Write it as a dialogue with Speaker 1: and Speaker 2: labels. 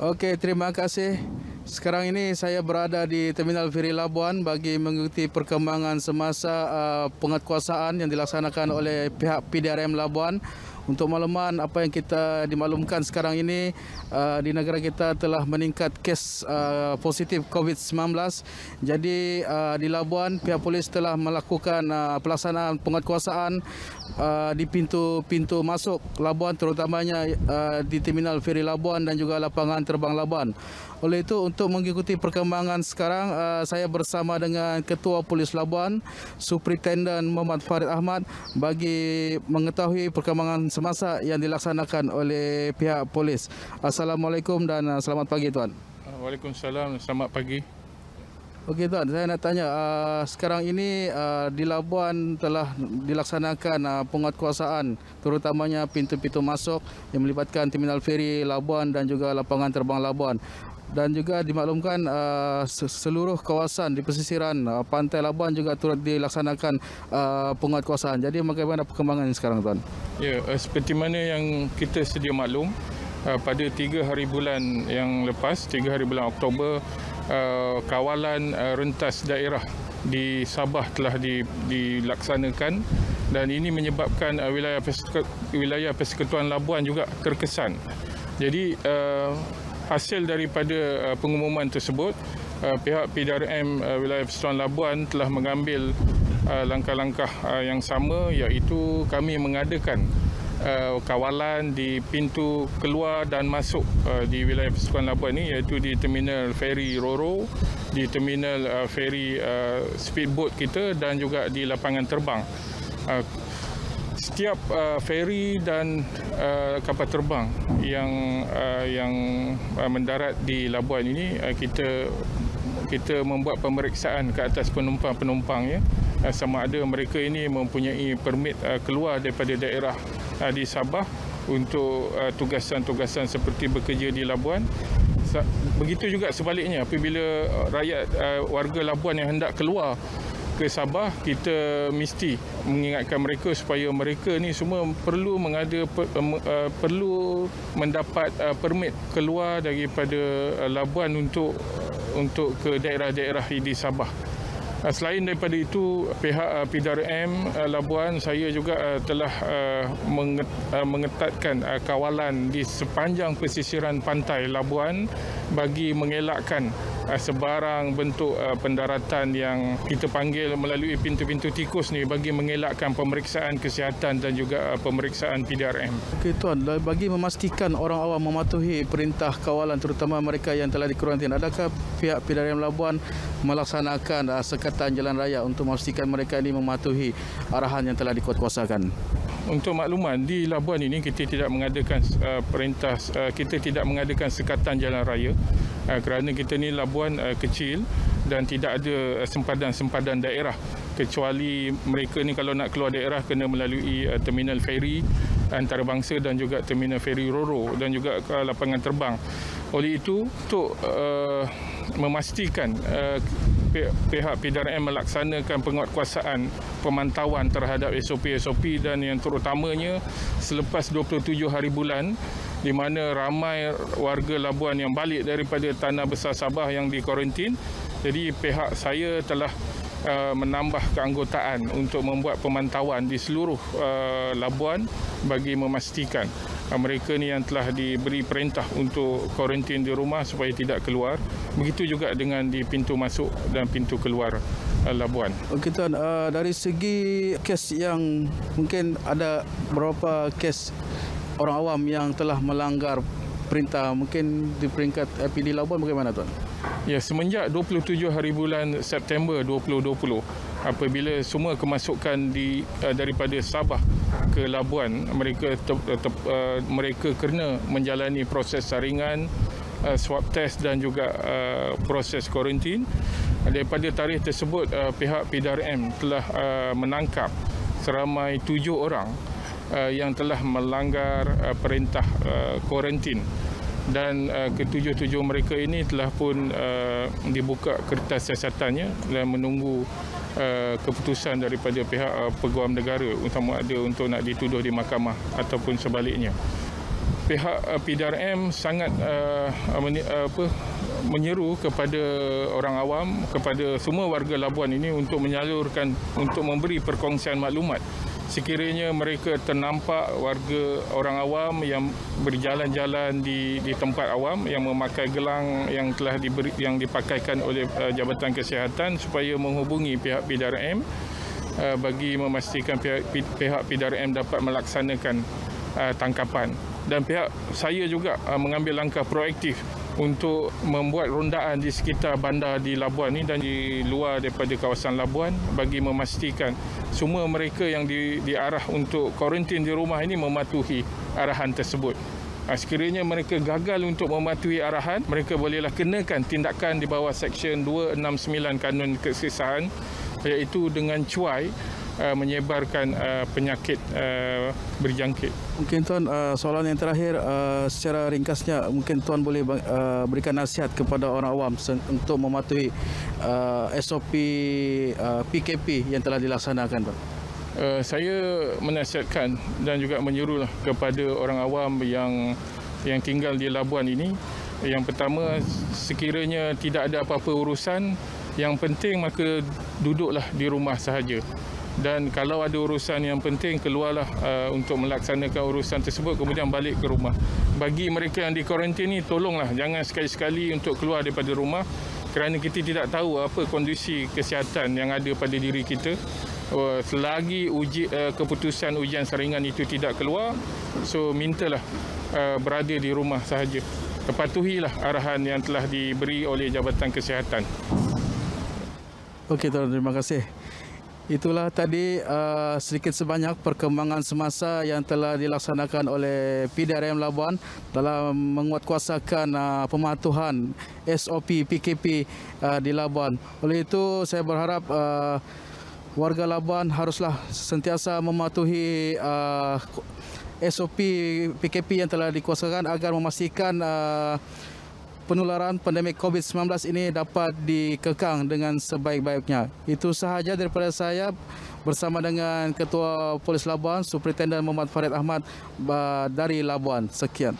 Speaker 1: Okey, terima kasih. Sekarang ini saya berada di Terminal Feri Labuan bagi mengikuti perkembangan semasa penguatkuasaan yang dilaksanakan oleh pihak PDRM Labuan. Untuk makluman apa yang kita dimaklumkan sekarang ini, di negara kita telah meningkat kes positif COVID-19. Jadi di Labuan pihak polis telah melakukan pelaksanaan penguatkuasaan di pintu-pintu masuk Labuan, terutamanya di Terminal Feri Labuan dan juga lapangan terbang Labuan. Oleh itu, untuk mengikuti perkembangan sekarang, saya bersama dengan Ketua Polis Labuan, Superintendent Muhammad Farid Ahmad, bagi mengetahui perkembangan semasa yang dilaksanakan oleh pihak polis. Assalamualaikum dan selamat pagi, Tuan.
Speaker 2: Waalaikumsalam, selamat pagi.
Speaker 1: Okey, Tuan, saya nak tanya, sekarang ini di Labuan telah dilaksanakan penguatkuasaan, terutamanya pintu-pintu masuk yang melibatkan Terminal Feri Labuan dan juga lapangan terbang Labuan. Dan juga dimaklumkan seluruh kawasan di pesisiran pantai Labuan juga turut dilaksanakan penguatkuasaan. Jadi bagaimana perkembangan sekarang, Tuan?
Speaker 2: Ya, seperti mana yang kita sedia maklum, pada 3 hari bulan yang lepas, 3 hari bulan Oktober, kawalan rentas daerah di Sabah telah dilaksanakan dan ini menyebabkan wilayah Persekutuan Labuan juga terkesan. Jadi hasil daripada pengumuman tersebut, pihak PDRM wilayah Persekutuan Labuan telah mengambil langkah-langkah yang sama, iaitu kami mengadakan kawalan di pintu keluar dan masuk di wilayah Persekutuan Labuan ini, iaitu di Terminal Feri Roro, di Terminal Feri Speedboat kita dan juga di lapangan terbang. Setiap feri dan kapal terbang yang mendarat di Labuan ini, kita membuat pemeriksaan ke atas penumpang-penumpang, ya, sama ada mereka ini mempunyai permit keluar daripada daerah di Sabah untuk tugasan-tugasan seperti bekerja di Labuan. Begitu juga sebaliknya, apabila rakyat warga Labuan yang hendak keluar ke Sabah, kita mesti mengingatkan mereka supaya mereka ni semua perlu mendapat permit keluar daripada Labuan untuk ke daerah-daerah di Sabah. Selain daripada itu, pihak PDRM Labuan, saya juga telah mengetatkan kawalan di sepanjang pesisiran pantai Labuan bagi mengelakkan sebarang bentuk pendaratan yang kita panggil melalui pintu-pintu tikus ni, bagi mengelakkan pemeriksaan kesihatan dan juga pemeriksaan PDRM.
Speaker 1: Okey, Tuan, bagi memastikan orang awam mematuhi perintah kawalan, terutama mereka yang telah dikarantin, adakah pihak PDRM Labuan melaksanakan sekatan jalan raya untuk memastikan mereka ini mematuhi arahan yang telah dikuatkuasakan?
Speaker 2: Untuk makluman, di Labuan ini kita tidak mengadakan kita tidak mengadakan sekatan jalan raya kerana kita ni Labuan kecil dan tidak ada sempadan-sempadan daerah, kecuali mereka ni kalau nak keluar daerah kena melalui terminal feri antarabangsa dan juga terminal feri Roro dan juga lapangan terbang. Oleh itu, untuk memastikan pihak PDRM melaksanakan penguatkuasaan pemantauan terhadap SOP-SOP, dan yang terutamanya selepas 27 hari bulan di mana ramai warga Labuan yang balik daripada Tanah Besar Sabah yang dikarantin. Jadi pihak saya telah menambah keanggotaan untuk membuat pemantauan di seluruh Labuan bagi memastikan mereka ni yang telah diberi perintah untuk kuarantin di rumah supaya tidak keluar. Begitu juga dengan di pintu masuk dan pintu keluar Labuan.
Speaker 1: Okey, Tuan, dari segi kes yang mungkin ada berapa kes orang awam yang telah melanggar perintah, mungkin di peringkat PD Labuan bagaimana, Tuan?
Speaker 2: Ya, semenjak 27 hari bulan September 2020, apabila semua kemasukan daripada Sabah ke Labuan, mereka kena menjalani proses saringan, swab test dan juga proses kuarantin. Daripada tarikh tersebut, pihak PDRM telah menangkap seramai 7 orang yang telah melanggar perintah kuarantin. Dan ketujuh-tujuh mereka ini telah pun dibuka kertas siasatannya dan menunggu keputusan daripada pihak peguam negara, sama ada untuk nak dituduh di mahkamah ataupun sebaliknya. pihak PDRM sangat menyeru kepada orang awam, kepada semua warga Labuan ini untuk menyalurkan, untuk memberi perkongsian maklumat. Sekiranya mereka ternampak warga orang awam yang berjalan-jalan di tempat awam yang memakai gelang yang telah yang dipakaikan oleh Jabatan Kesihatan, supaya menghubungi pihak PDRM bagi memastikan pihak PDRM dapat melaksanakan tangkapan. Dan pihak saya juga mengambil langkah proaktif untuk membuat rondaan di sekitar bandar di Labuan ini dan di luar daripada kawasan Labuan bagi memastikan semua mereka yang diarah untuk kuarantin di rumah ini mematuhi arahan tersebut. Sekiranya mereka gagal untuk mematuhi arahan, mereka bolehlah kenakan tindakan di bawah Seksyen 269 Kanun Kesesahan, iaitu dengan cuai menyebarkan penyakit berjangkit.
Speaker 1: Mungkin Tuan, soalan yang terakhir secara ringkasnya, mungkin Tuan boleh berikan nasihat kepada orang awam untuk mematuhi SOP PKP yang telah dilaksanakan, Pak.
Speaker 2: Saya menasihatkan dan juga menyuruhlah kepada orang awam yang tinggal di Labuan ini. Yang pertama, sekiranya tidak ada apa-apa urusan, yang penting maka duduklah di rumah sahaja. Dan kalau ada urusan yang penting, keluarlah untuk melaksanakan urusan tersebut, kemudian balik ke rumah. Bagi mereka yang di kuarantin ini, tolonglah jangan sekali-sekali untuk keluar daripada rumah, kerana kita tidak tahu apa kondisi kesihatan yang ada pada diri kita. Selagi keputusan ujian saringan itu tidak keluar, so mintalah berada di rumah sahaja. Patuhilah arahan yang telah diberi oleh Jabatan Kesihatan.
Speaker 1: Okey Tuan, terima kasih. Itulah tadi sedikit sebanyak perkembangan semasa yang telah dilaksanakan oleh PDRM Labuan dalam menguatkuasakan pematuhan SOP PKP di Labuan. Oleh itu saya berharap warga Labuan haruslah sentiasa mematuhi SOP PKP yang telah dikuasakan agar memastikan penularan pandemik COVID-19 ini dapat dikekang dengan sebaik-baiknya. Itu sahaja daripada saya bersama dengan Ketua Polis Labuan, Superintendent Muhammad Farid Ahmad dari Labuan. Sekian.